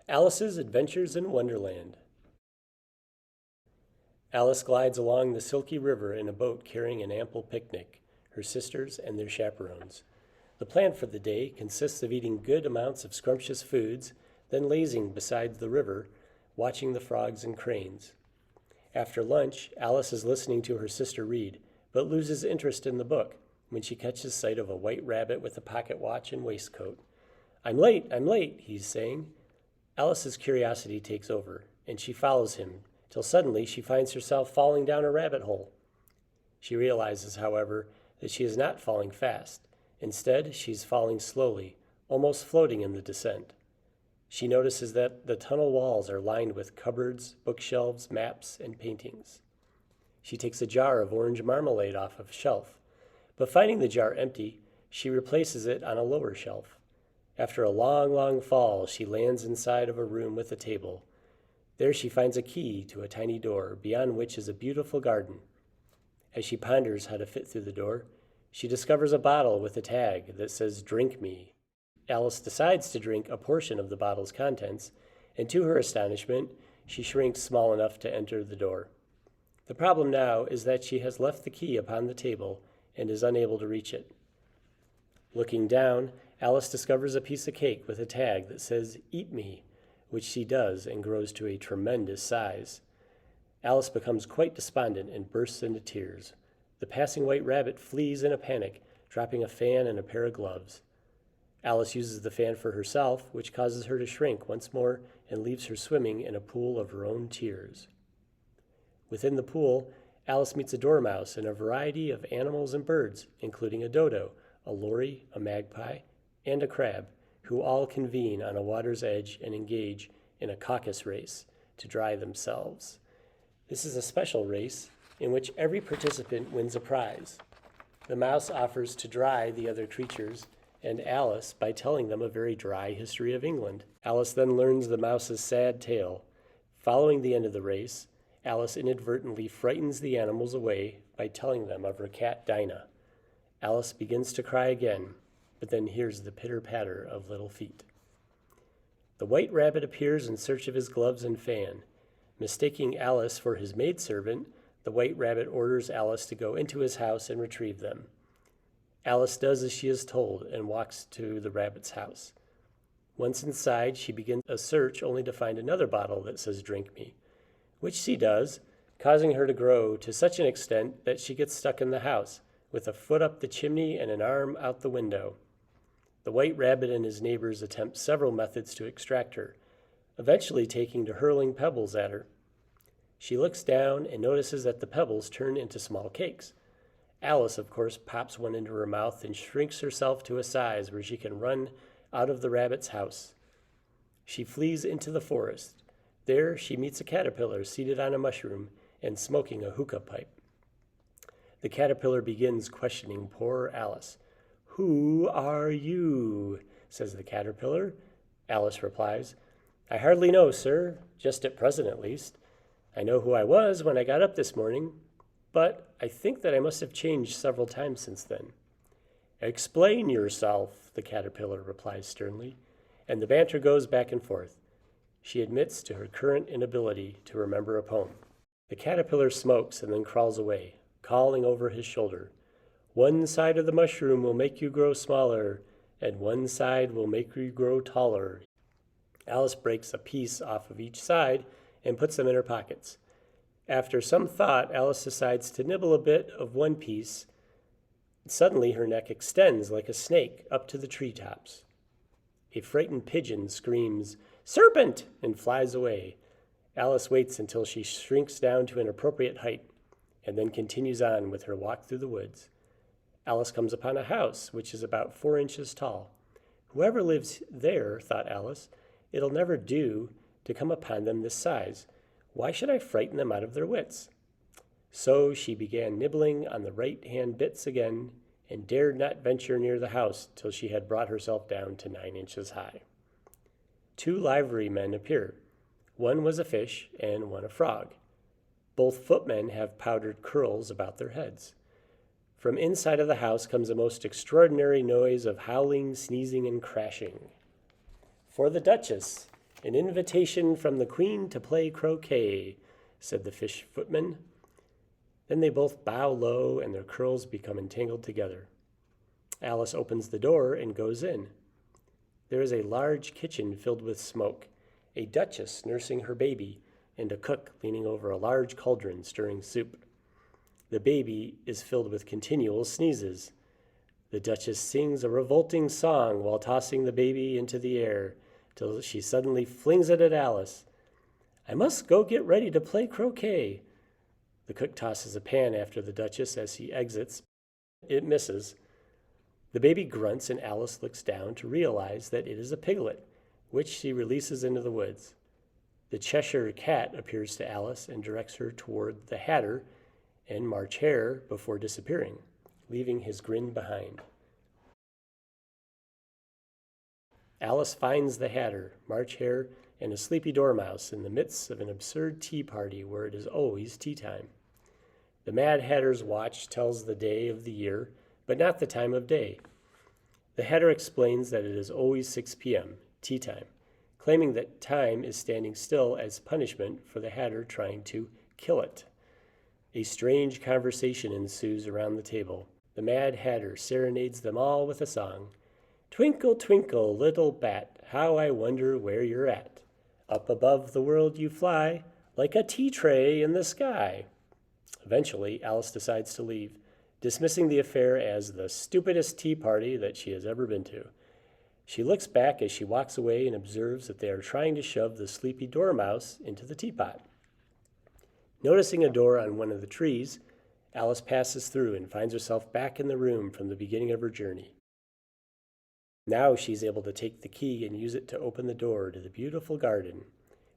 Alice's Adventures in Wonderland. Alice glides along the silky river in a boat carrying an ample picnic, her sisters and their chaperones. The plan for the day consists of eating good amounts of scrumptious foods, then lazing beside the river, watching the frogs and cranes. After lunch, Alice is listening to her sister read, but loses interest in the book when she catches sight of a white rabbit with a pocket watch and waistcoat. I'm late, he's saying. Alice's curiosity takes over, and she follows him, till suddenly she finds herself falling down a rabbit hole. She realizes, however, that she is not falling fast. Instead, she's falling slowly, almost floating in the descent. She notices that the tunnel walls are lined with cupboards, bookshelves, maps, and paintings. She takes a jar of orange marmalade off a shelf, but finding the jar empty, she replaces it on a lower shelf. After a long fall, she lands inside of a room with a table. There she finds a key to a tiny door, beyond which is a beautiful garden. As she ponders how to fit through the door, she discovers a bottle with a tag that says, "Drink me." Alice decides to drink a portion of the bottle's contents, and to her astonishment, she shrinks small enough to enter the door. The problem now is that she has left the key upon the table and is unable to reach it. Looking down, Alice discovers a piece of cake with a tag that says, "Eat me," which she does and grows to a tremendous size. Alice becomes quite despondent and bursts into tears. The passing white rabbit flees in a panic, dropping a fan and a pair of gloves. Alice uses the fan for herself, which causes her to shrink once more and leaves her swimming in a pool of her own tears. Within the pool, Alice meets a dormouse and a variety of animals and birds, including a dodo, a lory, a magpie, and a crab, who all convene on a water's edge and engage in a caucus race to dry themselves. This is a special race in which every participant wins a prize. The mouse offers to dry the other creatures and Alice by telling them a very dry history of England. Alice then learns the mouse's sad tale. Following the end of the race, Alice inadvertently frightens the animals away by telling them of her cat Dinah. Alice begins to cry again, but then hears the pitter-patter of little feet. The white rabbit appears in search of his gloves and fan. Mistaking Alice for his maidservant, the white rabbit orders Alice to go into his house and retrieve them. Alice does as she is told and walks to the rabbit's house. Once inside, she begins a search only to find another bottle that says, "Drink me," which she does, causing her to grow to such an extent that she gets stuck in the house, with a foot up the chimney and an arm out the window. The white rabbit and his neighbors attempt several methods to extract her, eventually taking to hurling pebbles at her. She looks down and notices that the pebbles turn into small cakes. Alice, of course, pops one into her mouth and shrinks herself to a size where she can run out of the rabbit's house. She flees into the forest. There she meets a caterpillar seated on a mushroom and smoking a hookah pipe. The caterpillar begins questioning poor Alice. "Who are you?" says the caterpillar. Alice replies, "I hardly know, sir, just at present at least. I know who I was when I got up this morning, but I think that I must have changed several times since then." "Explain yourself," the caterpillar replies sternly, and the banter goes back and forth. She admits to her current inability to remember a poem. The caterpillar smokes and then crawls away, calling over his shoulder, "One side of the mushroom will make you grow smaller, and one side will make you grow taller." Alice breaks a piece off of each side and puts them in her pockets. After some thought, Alice decides to nibble a bit of one piece. Suddenly, her neck extends like a snake up to the treetops. A frightened pigeon screams, "Serpent!" and flies away. Alice waits until she shrinks down to an appropriate height, and then continues on with her walk through the woods. Alice comes upon a house which is about 4 inches tall. "Whoever lives there," thought Alice, "it'll never do to come upon them this size. Why should I frighten them out of their wits?" So she began nibbling on the right-hand bits again and dared not venture near the house till she had brought herself down to 9 inches high. 2 liverymen appear. One was a fish and one a frog. Both footmen have powdered curls about their heads. From inside of the house comes a most extraordinary noise of howling, sneezing, and crashing. "For the Duchess," "An invitation from the Queen to play croquet," said the fish footman. Then they both bow low and their curls become entangled together. Alice opens the door and goes in. There is a large kitchen filled with smoke, a duchess nursing her baby, and a cook leaning over a large cauldron stirring soup. The baby is filled with continual sneezes. The duchess sings a revolting song while tossing the baby into the air, till she suddenly flings it at Alice. "I must go get ready to play croquet." The cook tosses a pan after the duchess as he exits. It misses. The baby grunts and Alice looks down to realize that it is a piglet, which she releases into the woods. The Cheshire Cat appears to Alice and directs her toward the Hatter and March Hare before disappearing, leaving his grin behind. Alice finds the Hatter, March Hare, and a sleepy dormouse in the midst of an absurd tea party where it is always tea time. The Mad Hatter's watch tells the day of the year, but not the time of day. The Hatter explains that it is always 6 p.m., tea time, claiming that time is standing still as punishment for the Hatter trying to kill it. A strange conversation ensues around the table. The Mad Hatter serenades them all with a song. "Twinkle, twinkle, little bat, how I wonder where you're at. Up above the world you fly, like a tea tray in the sky." Eventually, Alice decides to leave, dismissing the affair as the stupidest tea party that she has ever been to. She looks back as she walks away and observes that they are trying to shove the sleepy dormouse into the teapot. Noticing a door on one of the trees, Alice passes through and finds herself back in the room from the beginning of her journey. Now she's able to take the key and use it to open the door to the beautiful garden,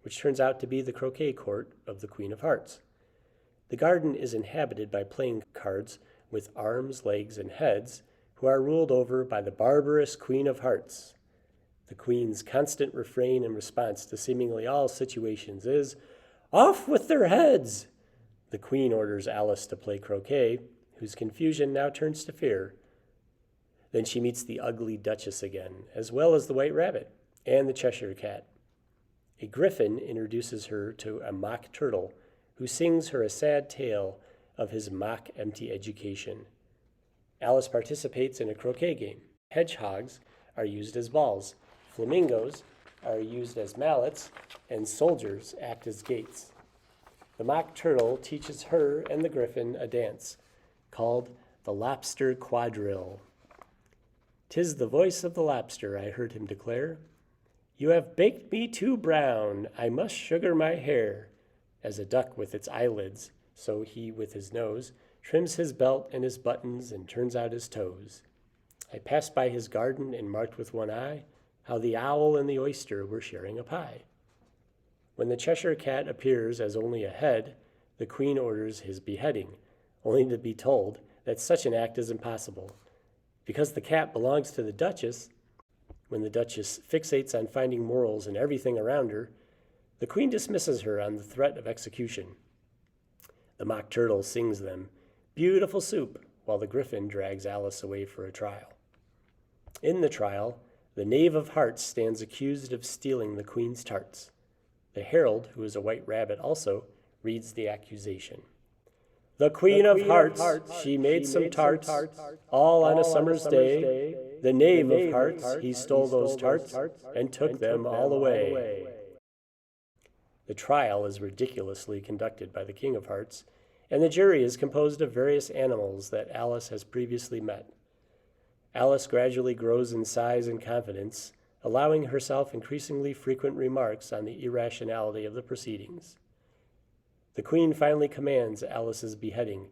which turns out to be the croquet court of the Queen of Hearts. The garden is inhabited by playing cards with arms, legs, and heads, who are ruled over by the barbarous Queen of Hearts. The Queen's constant refrain in response to seemingly all situations is, "Off with their heads!" The Queen orders Alice to play croquet, whose confusion now turns to fear. Then she meets the ugly Duchess again, as well as the White Rabbit and the Cheshire Cat. A griffin introduces her to a mock turtle, who sings her a sad tale of his mock empty education. Alice participates in a croquet game. Hedgehogs are used as balls, flamingos are used as mallets, and soldiers act as gates. The mock turtle teaches her and the griffin a dance called the Lobster Quadrille. "'Tis the voice of the lobster," I heard him declare. "You have baked me too brown, I must sugar my hair." As a duck with its eyelids, so he with his nose trims his belt and his buttons and turns out his toes. I passed by his garden and marked with one eye how the owl and the oyster were sharing a pie. When the Cheshire Cat appears as only a head, the Queen orders his beheading, only to be told that such an act is impossible. Because the cat belongs to the Duchess, when the Duchess fixates on finding morals in everything around her, the Queen dismisses her on the threat of execution. The mock turtle sings them beautiful soup, while the griffin drags Alice away for a trial. In the trial, the Knave of Hearts stands accused of stealing the Queen's tarts. The herald, who is a white rabbit also, reads the accusation. "The Queen of Hearts, she made some tarts, all on a summer's day. The Knave of Hearts, he stole those tarts and took them all away." The trial is ridiculously conducted by the King of Hearts, and the jury is composed of various animals that Alice has previously met. Alice gradually grows in size and confidence, allowing herself increasingly frequent remarks on the irrationality of the proceedings. The Queen finally commands Alice's beheading,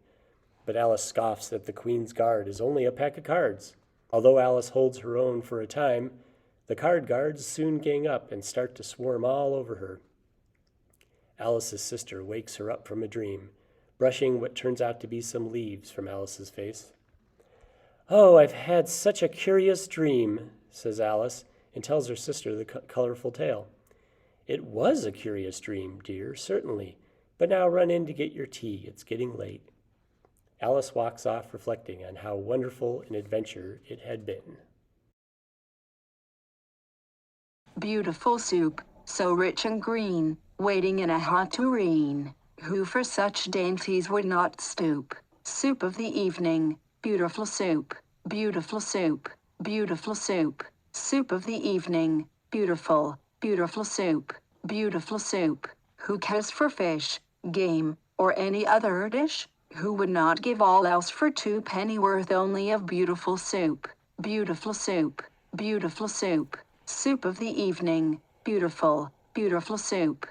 but Alice scoffs that the Queen's guard is only a pack of cards. Although Alice holds her own for a time, the card guards soon gang up and start to swarm all over her. Alice's sister wakes her up from a dream, brushing what turns out to be some leaves from Alice's face. "Oh, I've had such a curious dream," says Alice, and tells her sister the colorful tale. "It was a curious dream, dear, certainly, but now run in to get your tea. It's getting late." Alice walks off reflecting on how wonderful an adventure it had been. Beautiful soup. so rich and green, waiting in a hot tureen. Who for such dainties would not stoop? Soup of the evening, beautiful soup, beautiful soup, beautiful soup. Soup of the evening, beautiful, beautiful soup, beautiful soup. Who cares for fish, game, or any other dish? Who would not give all else for 2 pennyworth only of beautiful soup, beautiful soup, beautiful soup. Soup of the evening, beautiful, beautiful soup.